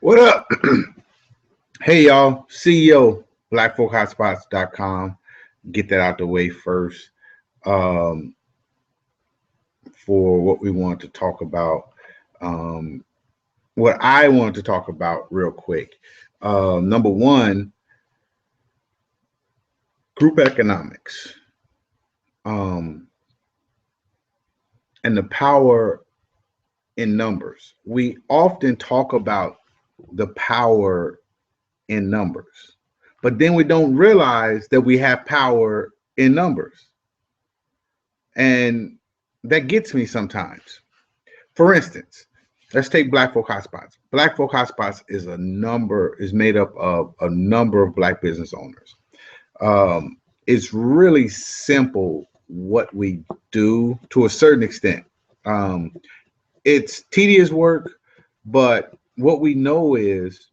What up? Hey, y'all. CEO, blackfolkhotspots.com. Get that out the way first um, for what we want to talk about. Um, what I want to talk about real quick. Number one, group economics um, and the power in numbers. We often talk about the power in numbers, but then we don't realize that we have power in numbers. And that gets me sometimes. For instance, let's take Black Folk Hotspots. Black Folk Hotspots is made up of a number of black business owners. It's really simple what we do to a certain extent. Um, it's tedious work, but what we know is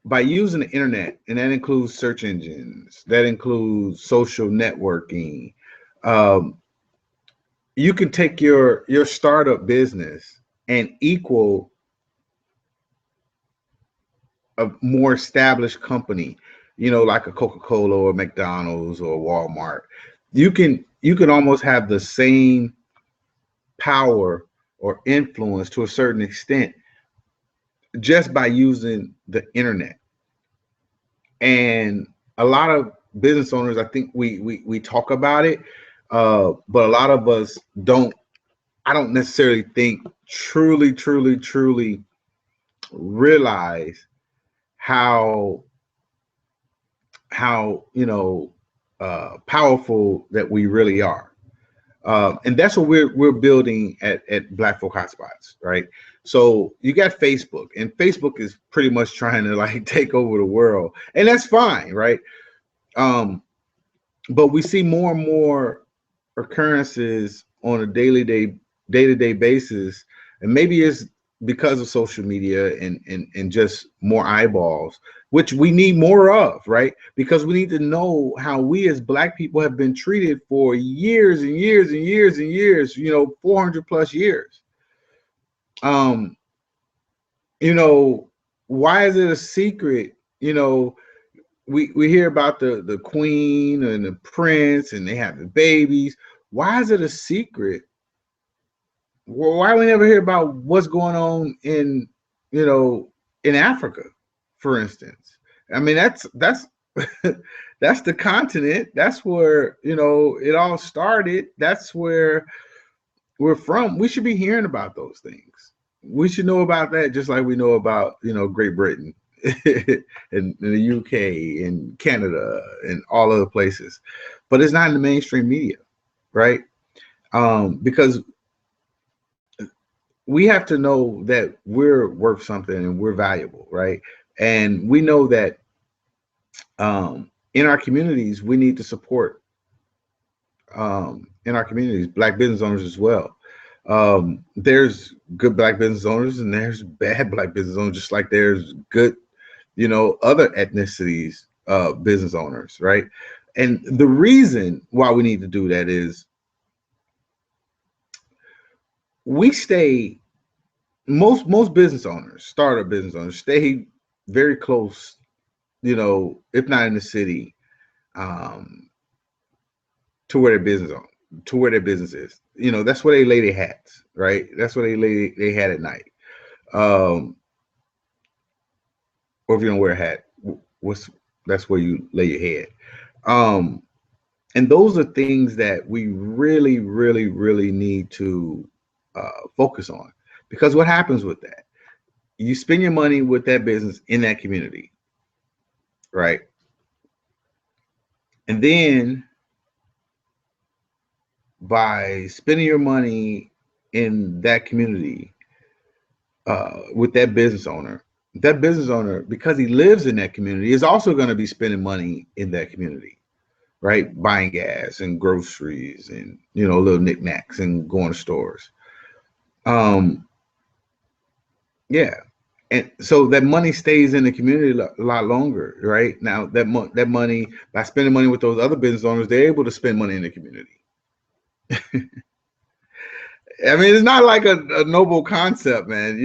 by using the internet, and that includes search engines, that includes social networking, um, you can take your startup business and equal a more established company, like a Coca-Cola or McDonald's or Walmart. You can almost have the same power or influence to a certain extent just by using the internet. And a lot of business owners, I think we talk about it, but a lot of us don't. I don't necessarily think truly realize how powerful that we really are. And that's what we're building at Black Folk Hotspots, right? So you got Facebook, and Facebook is pretty much trying to like take over the world, and that's fine, right? Um, but we see more and more occurrences on a day-to-day basis, and maybe it's because of social media and just more eyeballs, which we need more of, right? Because we need to know how we as black people have been treated for years and years and years and years, 400 plus years. um you know why is it a secret? We hear about the queen and the prince, and they have the babies. Why is it a secret? Well, why we never hear about what's going on you know in Africa, for instance? I mean, that's that's the continent. That's where it all started. That's where we're from. We should be hearing about those things. We should know about that just like we know about Great Britain and the UK and Canada and all other places. But it's not in the mainstream media, right? Because we have to know that we're worth something and we're valuable, right? And we know that in our communities, we need to support in our communities black business owners as well. There's good black business owners and there's bad black business owners, just like there's good, other ethnicities business owners, right? And the reason why we need to do that is we stay most business owners, startup business owners, stay very close, if not in the city, um, to where their business on, to where their business is. That's where they lay their hats, right? That's where they lay they hat at night. Um, or if you don't wear a hat, what's that's where you lay your head. Um, and those are things that we really need to focus on, because what happens with that? You spend your money with that business in that community, right? And then by spending your money in that community with that business owner, because he lives in that community, is also going to be spending money in that community, right? Buying gas and groceries and little knickknacks and going to stores. Um, yeah, and so that money stays in the community a lot longer, right? Now that money, by spending money with those other business owners, they're able to spend money in the community. I mean, it's not like a noble concept, man.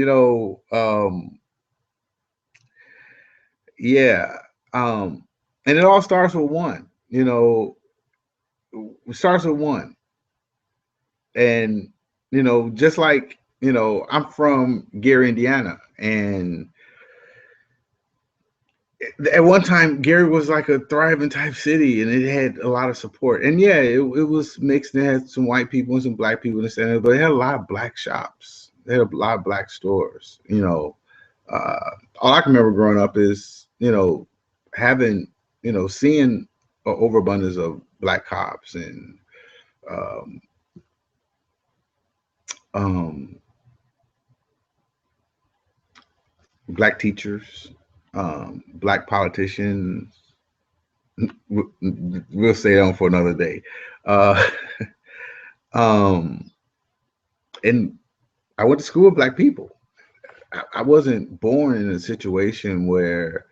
Yeah. And it all starts with one. It starts with one. And just like I'm from Gary, Indiana, and at one time Gary was like a thriving type city, and it had a lot of support. And yeah, it was mixed. It had some white people and some black people in the center, but it had a lot of black shops. They had a lot of black stores. All I can remember growing up is having seeing an overabundance of black cops and um, um, black teachers, black politicians. We'll stay on for another day. Uh, um, and I went to school with black people. I wasn't born in a situation where,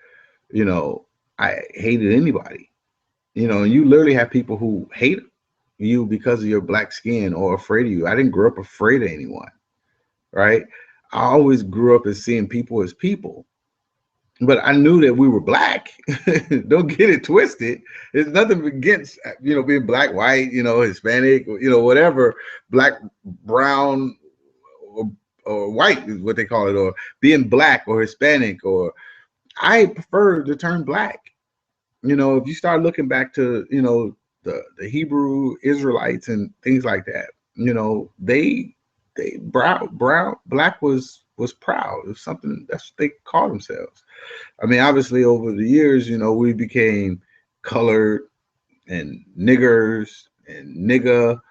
you know, I hated anybody. And you literally have people who hate you because of your black skin or afraid of you. I didn't grow up afraid of anyone, right? I always grew up as seeing people as people. But I knew that we were black. Don't get it twisted. There's nothing against being black, white, Hispanic, whatever, black, brown, or white is what they call it, or being black or Hispanic, or I prefer the term black. If you start looking back to the Hebrew Israelites and things like that, they brown black was proud. It was something that's what they call themselves. I mean, obviously over the years, we became colored and niggers and nigga,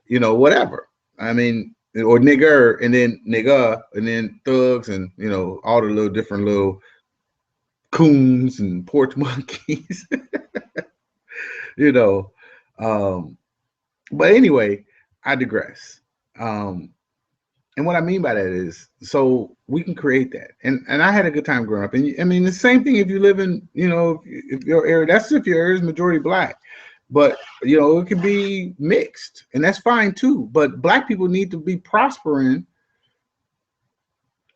whatever. I mean, or nigger and then nigga and then thugs and all the little different little coons and porch monkeys. you know. But anyway, I digress. And what I mean by that is, so we can create that. And I had a good time growing up. And I mean, the same thing if you live in, if your area, that's if your area is majority black. But, it can be mixed, and that's fine too. But black people need to be prospering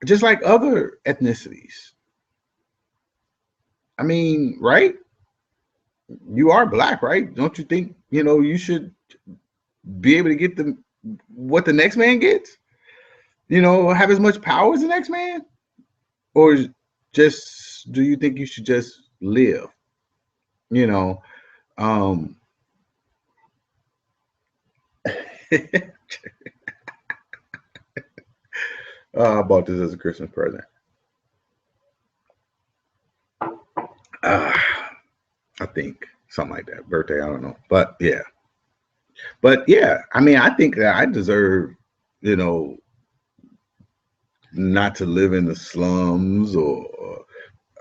just like other ethnicities. I mean, right? You are black, right? Don't you think, you should be able to get what the next man gets? Have as much power as the next man? Or just do you think you should just live? I bought this as a Christmas present. I think something like that. Birthday, I don't know. But yeah. I mean, I think that I deserve, not to live in the slums or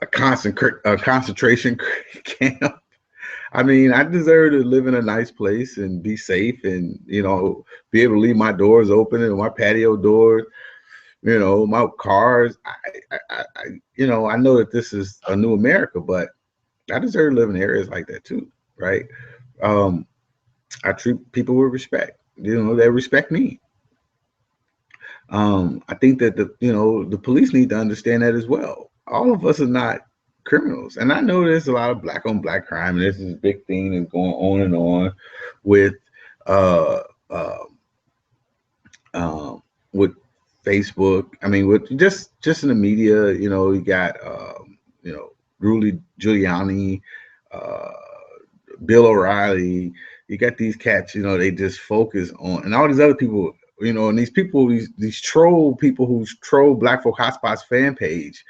a concentration camp. I mean, I deserve to live in a nice place and be safe and, be able to leave my doors open and my patio doors, my cars. I know that this is a new America, but I deserve to live in areas like that too, right? I treat people with respect. They respect me. I think that the police need to understand that as well. All of us are not criminals, and I know there's a lot of black on black crime, and this is a big thing that's going on and on with with Facebook. I mean, with just in the media, you got Rudy Giuliani, Bill O'Reilly. You got these cats, they just focus on, and all these other people, and these people, these troll people who troll Black Folk Hotspots fan page.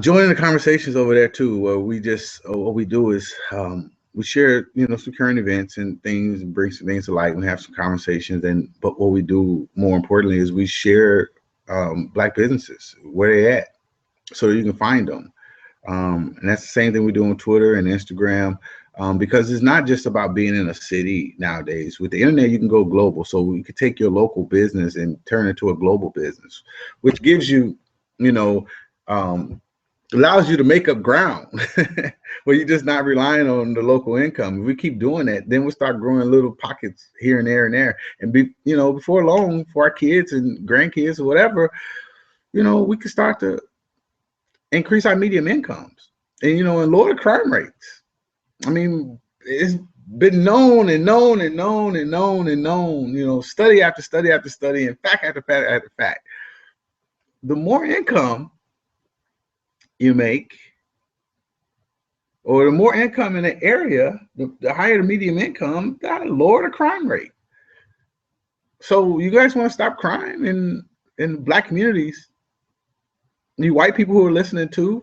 Join the conversations over there too, where what we do is we share, some current events and things, and bring some things to light and have some conversations. But what we do more importantly is we share black businesses, where they at, so you can find them. And that's the same thing we do on Twitter and Instagram, because it's not just about being in a city nowadays. With the internet, you can go global. So we could take your local business and turn it into a global business, which gives you, allows you to make up ground where you're just not relying on the local income. If we keep doing that, then we'll start growing little pockets here and there and there. And before long, for our kids and grandkids or whatever, we can start to increase our medium incomes and lower the crime rates. I mean, it's been known and known and known and known and known, study after study after study and fact after fact after fact. The more income you make, or the more income in the area, the higher the medium income, the lower the crime rate. So you guys want to stop crime in Black communities? You white people who are listening too,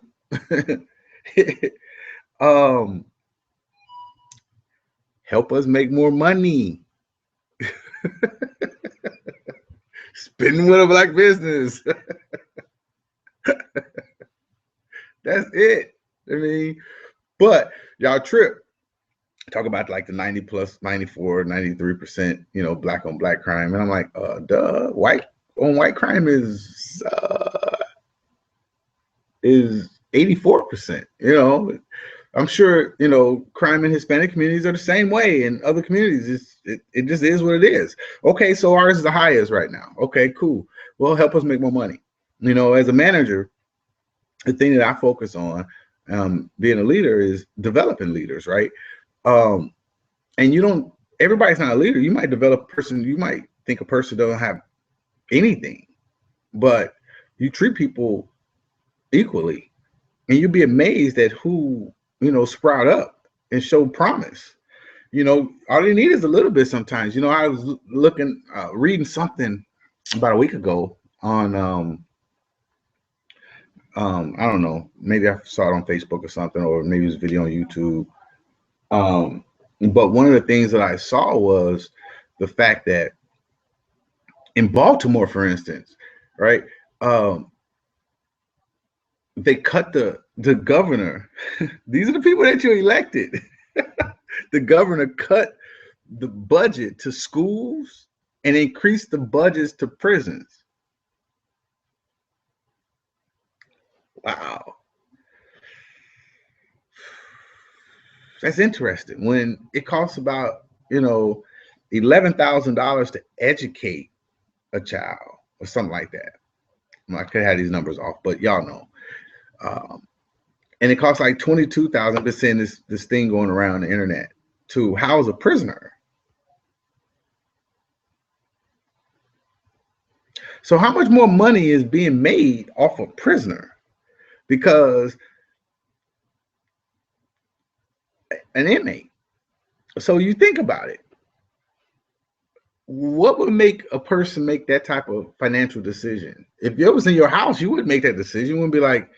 help us make more money. Spending with a Black business. That's it. I mean, but y'all trip. Talk about like the 90 plus, 94, 93%, Black on Black crime. And I'm like, duh, white on white crime is 84%. I'm sure, crime in Hispanic communities are the same way in other communities. It just is what it is. Okay, so ours is the highest right now. Okay, cool. Well, help us make more money. As a manager, the thing that I focus on, being a leader, is developing leaders, right? And everybody's not a leader. You might develop a person, you might think a person doesn't have anything, but you treat people equally, and you'd be amazed at who, sprout up and show promise. All you need is a little bit sometimes. I was reading something about a week ago on, I don't know, maybe I saw it on Facebook or something, or maybe it was a video on YouTube. But one of the things that I saw was the fact that in Baltimore, for instance, right, they cut the governor. These are the people that you elected. The governor cut the budget to schools and increased the budgets to prisons. Wow. That's interesting. When it costs about, $11,000 to educate a child or something like that. I could have these numbers off, but y'all know. And it costs like $22,000. Been seeing this thing going around the internet to house a prisoner. So how much more money is being made off a prisoner? Because an inmate. So you think about it. What would make a person make that type of financial decision? If it was in your house, you would make that decision. You wouldn't be like,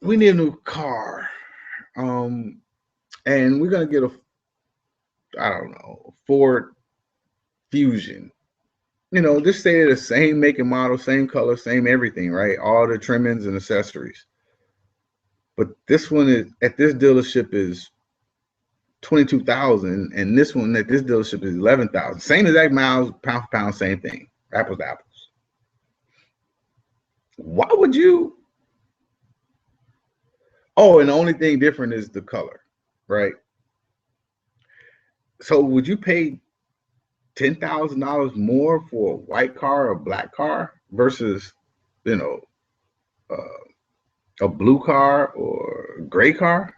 we need a new car. And we're gonna get Ford Fusion. Just say they're the same make and model, same color, same everything, right? All the trimmings and accessories. But this one is at this dealership is $22,000, and this one at this dealership is $11,000. Same exact miles, pound for pound, same thing. Apples to apples. Why would you? Oh, and the only thing different is the color, right? So would you pay $10,000 more for a white car or a black car versus, a blue car or a gray car?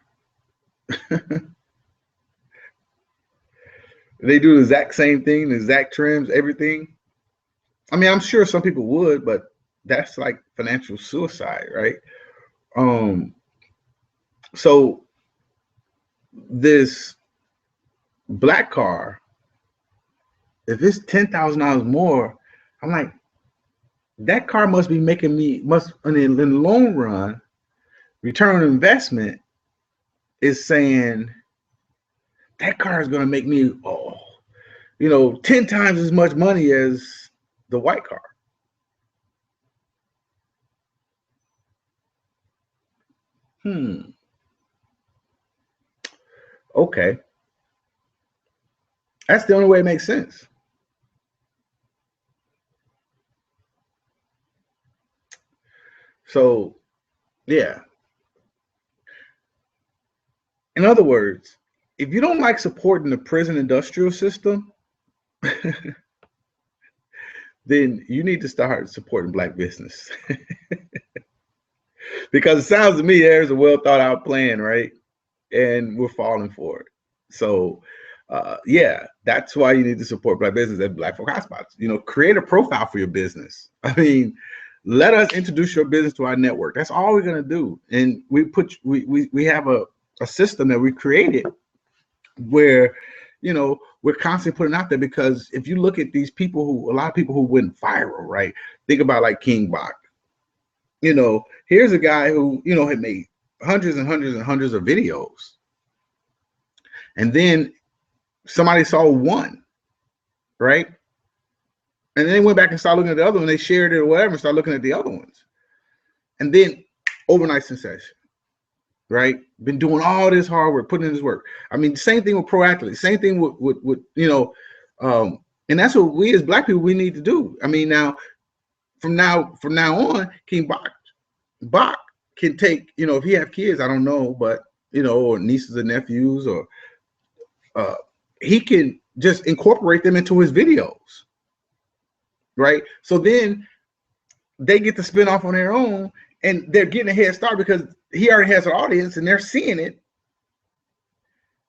They do the exact same thing, the exact trims, everything. I mean, I'm sure some people would, but that's like financial suicide, right? So this black car, if it's $10,000 more, I'm like, that car must be making me in the long run, return on investment is saying that car is going to make me 10 times as much money as the white car. Okay. That's the only way it makes sense. So yeah. In other words, if you don't like supporting the prison industrial system, then you need to start supporting Black business. Because it sounds to me there's a well thought out plan, right? And we're falling for it. So yeah, that's why you need to support Black business at Black Folk Hotspots. You know, create a profile for your business. I mean, let us introduce your business to our network. That's all we're gonna do. And we have a system that we created where, you know, we're constantly putting out there, because if you look at these people who, a lot of people who went viral, right? Think about like King Bach. You know, here's a guy who, you know, had made hundreds and hundreds and hundreds of videos. And then somebody saw one, right? And then they went back and started looking at the other one. They shared it or whatever and started looking at the other ones. And then overnight sensation, right? Been doing all this hard work, putting in this work. I mean, same thing with pro athletes, same thing with you know, and that's what we as Black people, we need to do. I mean, from now on, King Bach can take, you know, if he have kids, I don't know, but, you know, or nieces and nephews, or he can just incorporate them into his videos, right? So then they get to spin off on their own, and they're getting a head start because he already has an audience and they're seeing it.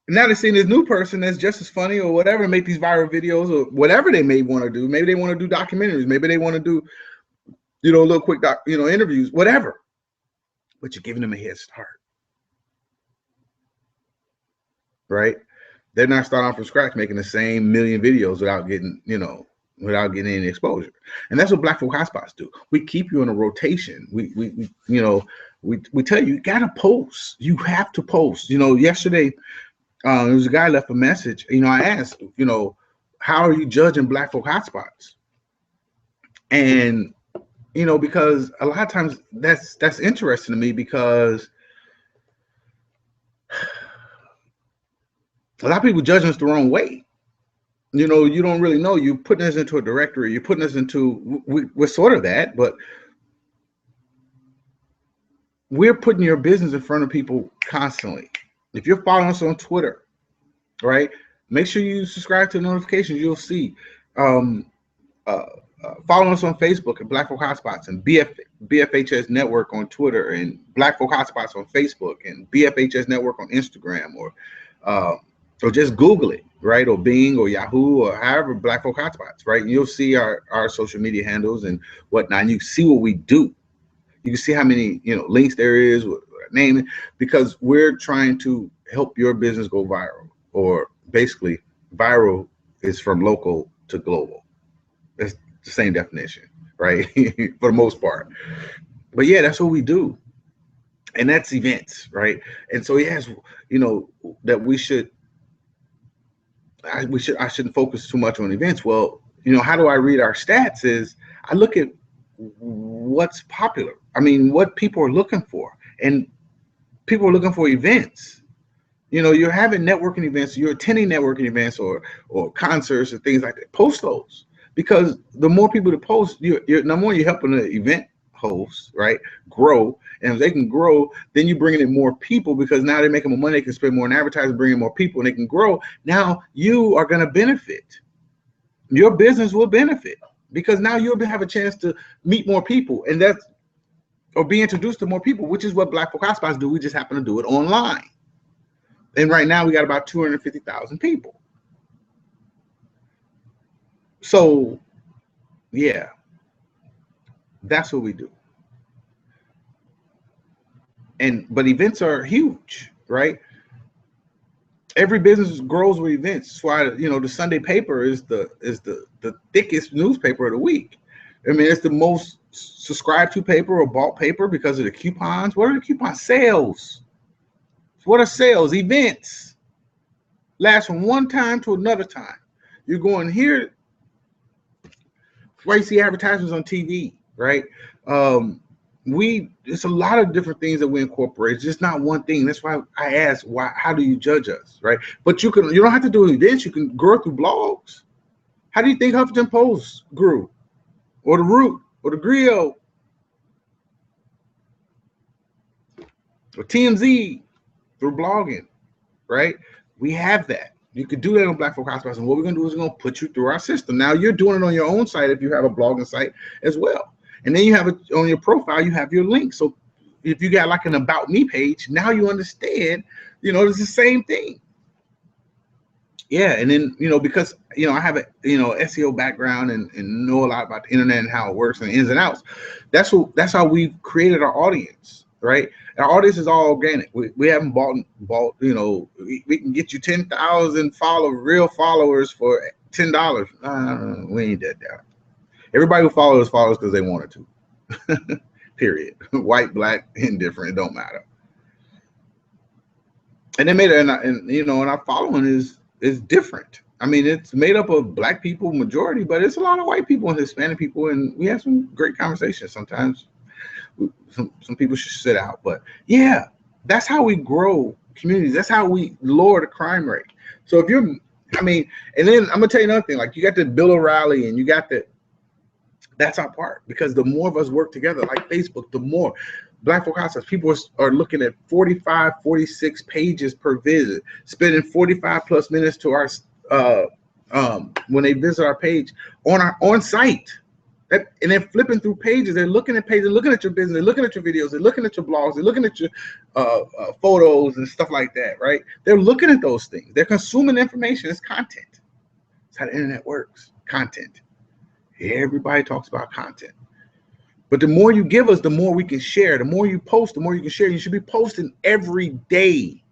And now they're seeing this new person that's just as funny or whatever, make these viral videos or whatever they may want to do. Maybe they want to do documentaries. Maybe they want to do, you know, little quick interviews, whatever. But you're giving them a head start, right? They're not starting off from scratch making the same million videos without getting, you know, without getting any exposure. And that's what Black Folk Hotspots do. We keep you in a rotation. We you know, we tell you, you gotta post. You have to post. You know, yesterday there was a guy left a message. You know, I asked, you know, how are you judging Black Folk Hotspots? And you know, because a lot of times that's interesting to me, because a lot of people judge us the wrong way. You know, you don't really know. You're putting us into a directory. You're putting us into, we're sort of that, but we're putting your business in front of people constantly. If you're following us on Twitter, right, make sure you subscribe to the notifications. You'll see. Follow us on Facebook at Black Folk Hotspots, and BFHS Network on Twitter, and Black Folk Hotspots on Facebook, and BFHS Network on Instagram, or just Google it, right? Or Bing or Yahoo or however, Black Folk Hotspots, right? You'll see our social media handles and whatnot. And you can see what we do. You can see how many, you know, links there is, what name it, because we're trying to help your business go viral. Or basically, viral is from local to global. It's the same definition, right? For the most part. But yeah, that's what we do. And that's events, right? And so yes, you know, that I shouldn't focus too much on events. Well, you know, how do I read our stats? Is I look at what's popular. I mean, what people are looking for, and people are looking for events. You know, you're having networking events, you're attending networking events or concerts or things like that. Post those, because the more people to post, you're number one, you're helping the event hosts, right, grow. And if they can grow, then you're bringing in more people, because now they're making more money. They can spend more on advertising, bringing more people, and they can grow. Now you are going to benefit. Your business will benefit, because now you'll have a chance to meet more people, and that's, or be introduced to more people, which is what Black Folk Hotspots do. We just happen to do it online. And right now we got about 250,000 people. So yeah, that's what we do. But events are huge, right? Every business grows with events. That's why, you know, the Sunday paper is the thickest newspaper of the week. I mean, it's the most subscribed to paper or bought paper because of the coupons. What are the coupon sales? What are sales? Events last from one time to another time. You're going here. Why you see advertisements on TV, right? It's a lot of different things that we incorporate. It's just not one thing. That's why I asked, how do you judge us, right? But you don't have to do events. You can grow through blogs. How do you think Huffington Post grew, or The Root, or The Griot? or TMZ through blogging, right? We have that. You could do that on Black Folk Hotspots, and what we're gonna do is we're gonna put you through our system. Now you're doing it on your own site if you have a blogging site as well, and then you have it on your profile. You have your link. So if you got like an About Me page, now you understand. It's the same thing. Yeah, and then because I have a SEO background and know a lot about the internet and how it works and the ins and outs. That's how we've created our audience, right? Our audience is all organic. We haven't bought. We can get you 10,000 real followers for $10. We ain't that down. Everybody who follows because they wanted to. Period. White, black, indifferent, it don't matter. And they made it, and our following is different. I mean, it's made up of black people majority, but it's a lot of white people and Hispanic people, and we have some great conversations. Sometimes some people should sit out, but yeah, that's how we grow communities. That's how we lower the crime rate. So and then I'm gonna tell you another thing. Like, you got the Bill O'Reilly, and you got that's our part, because the more of us work together, like Facebook, the more Black Folk Hotspots, people are looking at 45, 46 pages per visit, spending 45 plus minutes to our when they visit our page on site. And they're flipping through pages. They're looking at pages, they're looking at your business, they're looking at your videos, they're looking at your blogs, they're looking at your photos and stuff like that, right? They're looking at those things. They're consuming information. It's content. It's how the internet works. Content. Everybody talks about content. But the more you give us, the more we can share. The more you post, the more you can share. You should be posting every day.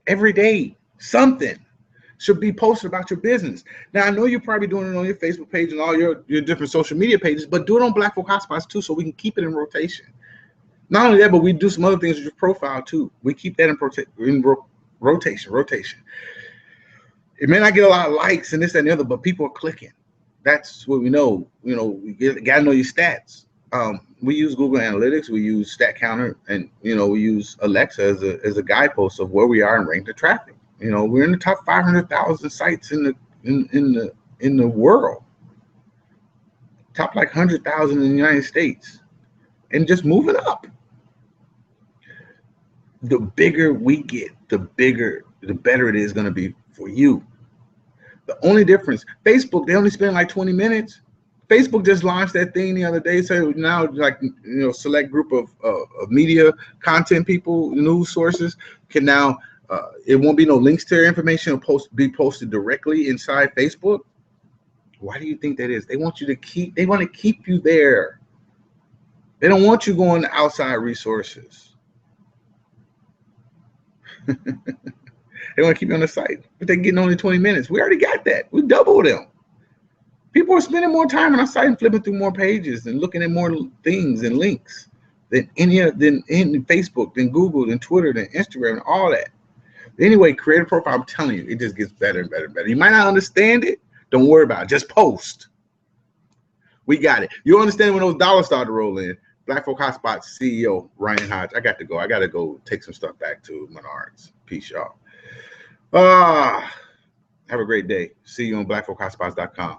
Every day, something should be posted about your business. Now, I know you're probably doing it on your Facebook page and all your different social media pages, but do it on Black Folk Hotspots too, so we can keep it in rotation. Not only that, but we do some other things with your profile too. We keep that in rotation. It may not get a lot of likes and this and the other, but people are clicking. That's what we know. You gotta know your stats. We use Google Analytics, we use Stat Counter, and we use Alexa as a guidepost of where we are in rank to traffic. We're in the top 500,000 sites in the world. Top like 100,000 in the United States, and just moving up. The bigger we get, the better it is going to be for you. The only difference, Facebook, they only spend like 20 minutes. Facebook just launched that thing the other day. So now, like, select group of media content people, news sources can now, it won't be no links to their information. It'll be posted directly inside Facebook. Why do you think that is? They want to keep you there. They don't want you going to outside resources. They want to keep you on the site, but they're getting only 20 minutes. We already got that. We doubled them. People are spending more time on our site and flipping through more pages and looking at more things and links than in Facebook, than Google, than Twitter, than Instagram, and all that. Anyway, create a profile. I'm telling you, it just gets better and better and better. You might not understand it. Don't worry about it. Just post. We got it. You'll understand when those dollars start to roll in. Black Folk Hotspots CEO Ryan Hodge. I got to go. I got to go take some stuff back to Menards. Peace, y'all. Have a great day. See you on blackfolkhotspots.com.